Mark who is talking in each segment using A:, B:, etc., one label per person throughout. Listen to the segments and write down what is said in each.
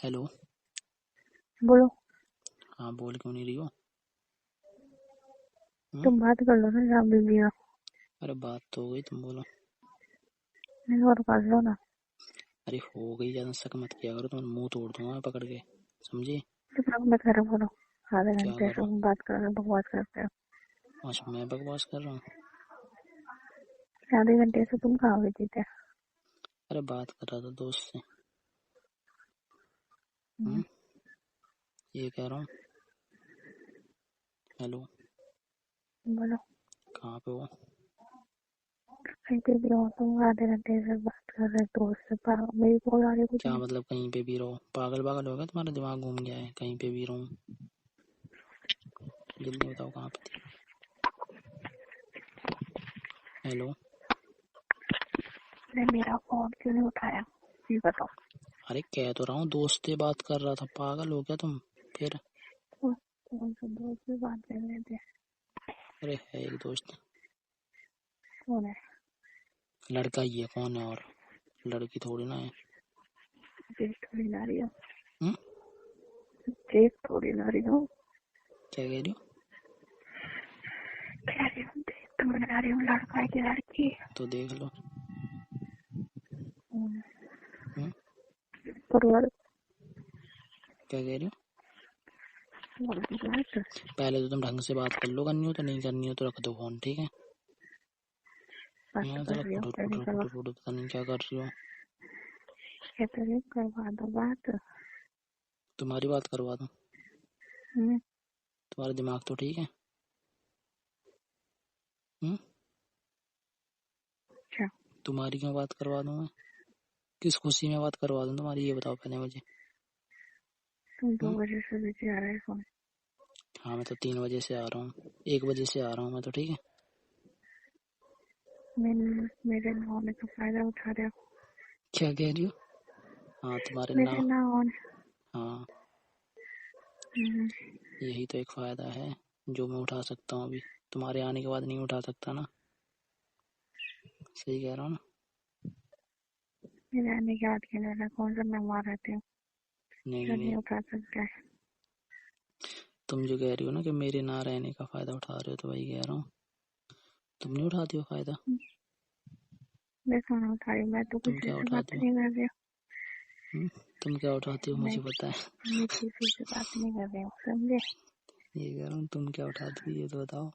A: Hello.
B: बोलो।
A: हाँ बोल क्यों नहीं रही हो?
B: तुम बात कर लो ना जहाँ बिजी हो।
A: अरे बात तो हो गई, तुम बोलो।
B: नहीं और कर लो ना।
A: अरे हो गई, ज्यादा शक मत किया करो, तुम्हारा मुंह तोड़ दूंगा मैं पकड़ के, समझी?
B: चुप रहो, मैं कर रहा हूँ। आधे
A: क्या
B: घंटे से
A: करो?
B: तुम बात कर रहे हो, बकवास करते हो।
A: अच्छा मैं बकवास कर रहा हूँ?
B: आधे घंटे से तुम कहाँ बिजी थे?
A: अरे बात कर रहा था दोस्त से।
B: हम्म,
A: ये कह रहा हूँ। हेलो।
B: बोलो।
A: कहाँ पे हो?
B: कहीं पे भी हो तुम? आधे घंटे से बात कर रहे हो दोस्त से, मेरी कॉल आ रही है कुछ
A: क्या
B: नहीं।
A: मतलब कहीं पे भी रहो? पागल पागल हो गया, तुम्हारा दिमाग घूम गया है? कहीं पे भी रहूं? जल्दी बताओ कहाँ पे थी? हेलो।
B: अरे मेरा फोन क्यों नहीं उठाया ये बताओ।
A: अरे कह तो रहा हूँ दोस्त से बात कर रहा था, पागल हो गया तुम फिर?
B: कौन सा दोस्त से बात कर रहे थे?
A: अरे है एक दोस्त।
B: कौन है?
A: लड़का ही है, कौन है और? लड़की थोड़ी ना है।
B: देख थोड़ी ना रही हो।
A: हम्म?
B: देख थोड़ी ना रही हो।
A: क्या कह रही हो?
B: कह रही हूँ देख तो मैं रही हूँ, लड़का है कि लड़की?
A: तो देख लो। हम्म?
B: परवर
A: क्या कह रही हो?
B: बात
A: पहले तो तुम ढंग से बात कर लो, करनी हो तो, नहीं करनी हो तो रख दो फोन, ठीक है? हाँ
B: कर
A: चलो,
B: रही हो,
A: फुटुर
B: कभी
A: फुटुर
B: करो।
A: फुटुर फुटुर पता नहीं क्या कर रही हो।
B: कहते रहे करवा दो बात।
A: तुम्हारी बात करवा दूं?
B: हम्म,
A: तुम्हारा दिमाग तो ठीक है? हम्म?
B: अच्छा।
A: तुम्हारी क्यों बात करवा दूं मैं? किस खुशी में बात करवा दूं तुम्हारी, ये बताओ पहले मुझे।
B: तुम 2 बजे से बिजी आ रहे हो फोन।
A: हाँ मैं तो 3 बजे से आ रहा हूँ, 1 बजे से आ रहा हूँ मैं तो, ठीक है?
B: मेरे ना होने का फायदा उठा रहे हो।
A: क्या कह रही हो? हाँ तुम्हारे ना।
B: मेरे ना होने।
A: हाँ
B: हम्म,
A: यही तो एक फायदा है जो मैं उठा सकता हूँ, अभी तुम्हारे आने के बाद नहीं उठा सकता ना। सही कह रहा हूँ ना?
B: मेरे आने के बाद खेल रहा कौन सा मेहमान रहते हो
A: नहीं
B: जो नहीं
A: नहीं,
B: उठा सकता है?
A: तुम जो कह रही हो ना कि मेरे ना रहने का फायदा उठा रहे हो, तो वही कह रहा हूँ, तुम नहीं उठाती हो फायदा।
B: मैं कहाँ उठा रही हूँ? मैं तो
A: तुम
B: किसी
A: क्या
B: से बात
A: उठाती हो?
B: नहीं कर रही
A: तुम क्या उठाती हो
B: हूँ।
A: मुझे पता है।
B: मैं किसी से बात नहीं कर रही हूँ, समझे?
A: ये कह रहा हूँ, तुम क्या उठाती हो ये तो बताओ।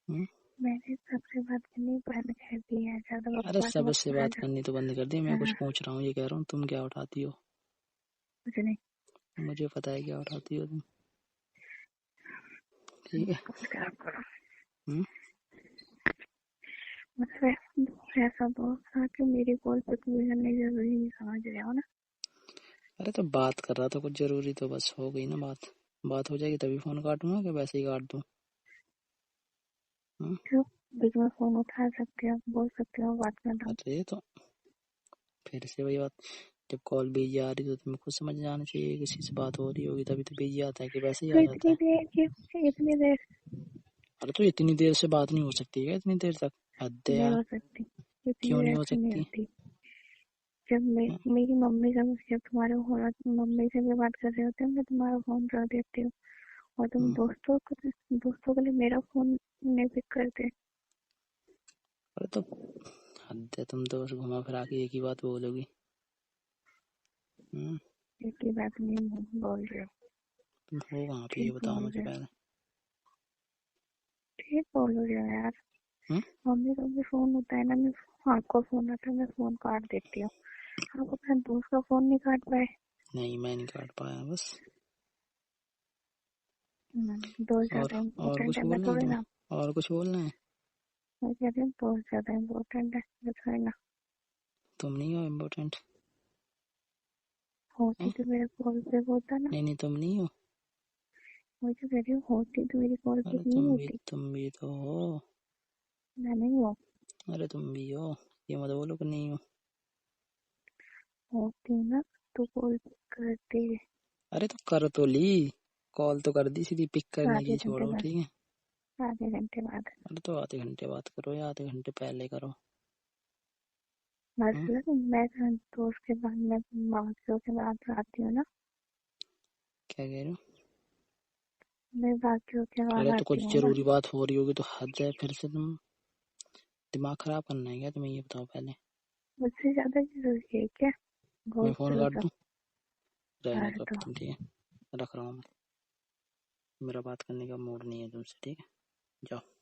A: हम्म?
B: मैंने सबसे बात करनी बंद कर दी है, ज्यादा
A: अरे
B: बकवास मत
A: सबसे
B: करा
A: बात
B: जा।
A: करनी तो बंद कर दी, मैं कुछ
B: हाँ,
A: पूछ रहा हूँ, ये कह रहा हूँ तुम क्या उठाती हो।
B: कुछ नहीं।
A: मुझे पता है क्या उठाती हो तुम, ठीक है?
B: खराब करो।
A: हम्म?
B: मतलब ऐसा दोस्त था कि मेरी कॉल पे कोई करने जरूरी नहीं, समझ रहे हो ना?
A: अरे तो बात कर रहा था कुछ जरूरी, तो बस हो गई ना बात। बात हो जाएगी तभी फोन काटूंगा कि वैसे ही काट दूं? हम्म?
B: क्यों? बीच में फोन उठा सकते हो, बोल सकते हो, बात करना।
A: अरे तो फिर से वही बात, जब कॉल बिजी आ रही तो तुम्हें खुद समझ जाना चाहिए, किसी से बात हो रही होगी तभी तो बिजी आता है, कि वैसे ही
B: तो
A: आ जाता
B: इतनी
A: है?
B: देर की, इतनी देर
A: अरे तो इतनी देर से बात नहीं हो सकती क्या, इतनी देर तक? हद है
B: नहीं
A: यार।
B: हो सकती। इतनी
A: क्यों नहीं
B: देर
A: हो
B: से नहीं
A: सकती?
B: होती। जब मेरी मम्मी जब तुम्हारे मम्मी से भी बात कर रहे होते हैं, मैं तुम्हारा फोन कर देती हूँ। और तुम दोस्तों के लिए मेरा फोन नहीं पिक करते।
A: अरे तो हद है, तुम तो बस घुमा फिरा के एक ही बात बोलोगी। हम्म?
B: एक ही बात नहीं बोल रहे हो।
A: तुम हो कहाँ पे ये
B: ठीक
A: बताओ
B: बोल
A: मुझे
B: रहे हो।
A: पहले।
B: ठीक बोल रहे हो यार।
A: हम्म?
B: मम्मी का भी फोन होता है ना, मैं आपको फोन आता है, मैं फोन काट देती हूँ। आप अपना दोस्त का फोन नहीं काट पाए?
A: नहीं मैं नहीं काट पाया बस।
B: दोस्त ज्यादा
A: और
B: इम्पोर्टेंट
A: कुछ
B: है मैं
A: बोलना है
B: थोड़ी
A: तुम्हें?
B: ना।
A: और कुछ बोलना है?
B: मैं कह रही हूँ दोस्त ज्यादा इम्पोर्टेंट है मैं थोड़ी ना।
A: तुम नहीं हो इम्पोर्टेंट?
B: होती तो मेरे कॉल पे होता ना।
A: नहीं नहीं, तुम नहीं हो।
B: मुझे कह रही हूँ होती तो मेरी कॉल पे
A: अरे
B: नहीं होती।
A: तुम भी तो हो।
B: मैं नहीं हूँ।
A: अरे तुम भी हो, ये मत बोलो कि नहीं हो।
B: होती ना तो कॉल करती।
A: अरे तो कर तो ली, कॉल तो कर दी, सीधी पिक करने
B: आधे
A: की
B: घंटे
A: छोड़ो,
B: बाद।
A: ठीक है?
B: आधे घंटे बाद।
A: अरे तो आधे घंटे बात करो या आधे घंटे पहले करो।
B: मतलब मैं तो उसके बाद मैं बाकियों के बाद आती हूँ ना,
A: क्या कह रहे हो?
B: मैं बाकियों के बाद
A: अरे तो
B: आती
A: कुछ
B: हूँ ना।
A: जरूरी बात हो रही होगी तो हद है, फिर से तुम दिमाग खराब करना है क्या तुम्हें, ये बताओ पहले।
B: मुझसे ज्यादा जरूरी है क्या?
A: मैं
B: गॉड
A: फोन
B: करो
A: काट
B: तो।
A: दूं? रहने
B: कर
A: दो अब
B: दो।
A: तुम, ठीक है, रख रहा हूँ मैं। मेरा बात करने का मूड नहीं है तुमसे, ठीक है, जाओ।